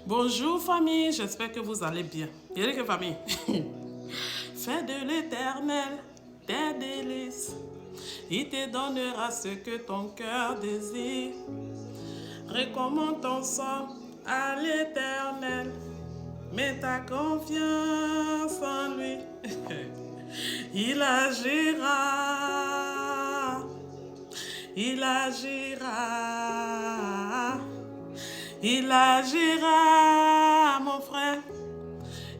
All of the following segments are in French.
Bonjour famille, j'espère que vous allez bien. Et que famille, fais de l'Éternel tes délices. Il te donnera ce que ton cœur désire. Recommande ton sang à l'Éternel. Mets ta confiance en lui. Il agira. Il agira. Il agira, mon frère.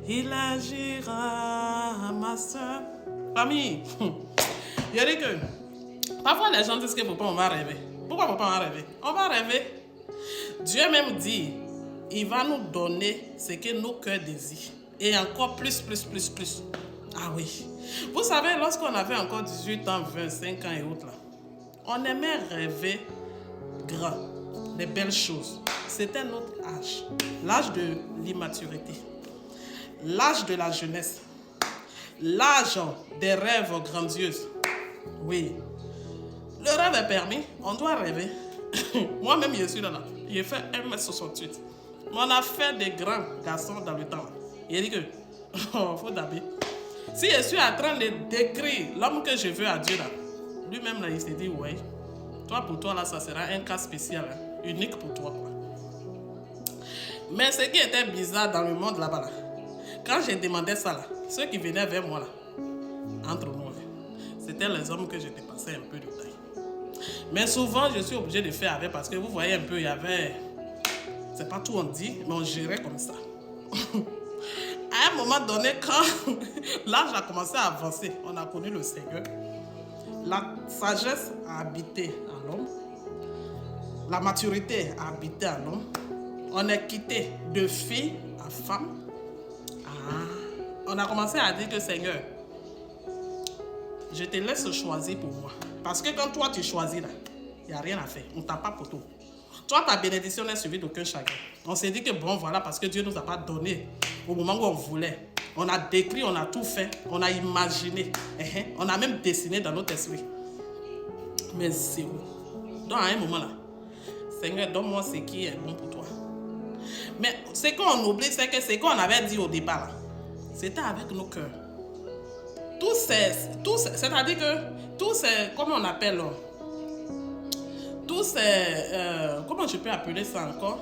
Il agira, ma soeur. Famille, je dis que parfois les gens disent que papa, on va rêver. Pourquoi papa, on va rêver? On va rêver. Dieu même dit, il va nous donner ce que nos cœurs désirent. Et encore plus. Ah oui. Vous savez, lorsqu'on avait encore 18 ans, 25 ans et autres, là, on aimait rêver grand, des belles choses. C'était notre âge, l'âge de l'immaturité, l'âge de la jeunesse, l'âge des rêves grandioses. Oui, le rêve est permis, on doit rêver. Moi-même, je suis là, j'ai fait 1m68. On a fait des grands garçons dans le temps. Il a dit que, faut d'habiller. Si je suis en train de décrire l'homme que je veux à Dieu, là, lui-même, là, il s'est dit, ouais, toi, pour toi, là, ça sera un cas spécial, hein, unique pour toi. Quoi. Mais ce qui était bizarre dans le monde là-bas, là, quand j'ai demandé ça, là, ceux qui venaient vers moi, là, entre nous, c'était les hommes que je dépassais un peu de taille. Mais souvent, je suis obligé de faire avec parce que vous voyez un peu, il y avait... C'est pas tout on dit, mais on gérait comme ça. À un moment donné, quand l'âge a commencé à avancer, on a connu le Seigneur. La sagesse a habité en l'homme. La maturité a habité en l'homme. On est quitté de fille à femme. On a commencé à dire que Seigneur, je te laisse choisir pour moi. Parce que quand toi tu choisis là, il n'y a rien à faire. On ne t'a pas pour tout. Toi, ta bénédiction n'est suivie d'aucun chagrin. On s'est dit que bon, voilà, parce que Dieu ne nous a pas donné au moment où on voulait. On a décrit, on a tout fait, on a imaginé. On a même dessiné dans notre esprit. Mais zéro. Donc, à un moment là, Seigneur, donne-moi ce qui est bon pour toi. Mais ce qu'on oublie, c'est que ce qu'on avait dit au départ, c'était avec nos cœurs. C'est-à-dire que tous ces, comment on appelle, tous ces, comment je peux appeler ça encore?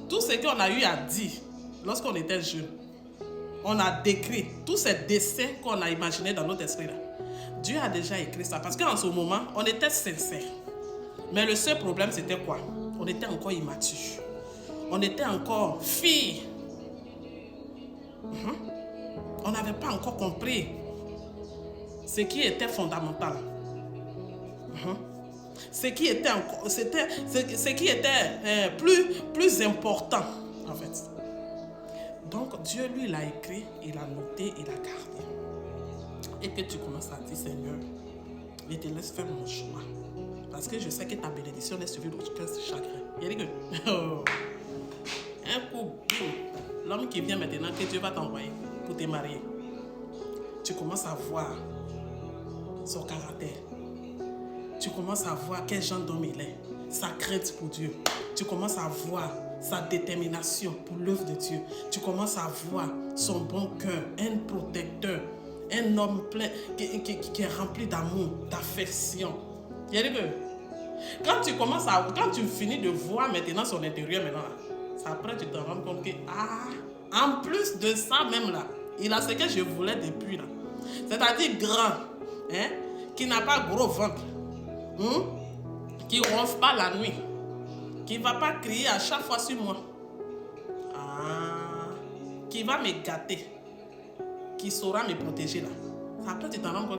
Tout ce qu'on a eu à dire lorsqu'on était jeune, on a décrit tous ces dessins qu'on a imaginés dans notre esprit là. Dieu a déjà écrit ça parce qu'en ce moment, on était sincères. Mais le seul problème, c'était quoi? On était encore immature. On était encore filles. On n'avait pas encore compris ce qui était fondamental. Ce qui était, plus important, en fait. Donc, Dieu, lui, il a écrit, il a noté, il a gardé. Et que tu commences à dire, Seigneur, je te laisse faire mon choix. Parce que je sais que ta bénédiction est suivie d'aucun chagrin. Il dit que, un coup, l'homme qui vient maintenant, que Dieu va t'envoyer pour te marier, tu commences à voir son caractère. Tu commences à voir quel genre d'homme il est, sa crainte pour Dieu. Tu commences à voir sa détermination pour l'œuvre de Dieu. Tu commences à voir son bon cœur, un protecteur, un homme plein qui est rempli d'amour, d'affection. Il dit que quand tu finis de voir maintenant son intérieur maintenant, après tu te rends compte que en plus de ça même là, il a ce que je voulais depuis là. C'est-à-dire grand, qui n'a pas gros ventre, qui ne ronfle pas la nuit, qui ne va pas crier à chaque fois sur moi, qui va me gâter, qui saura me protéger là. Après tu t'en rends compte.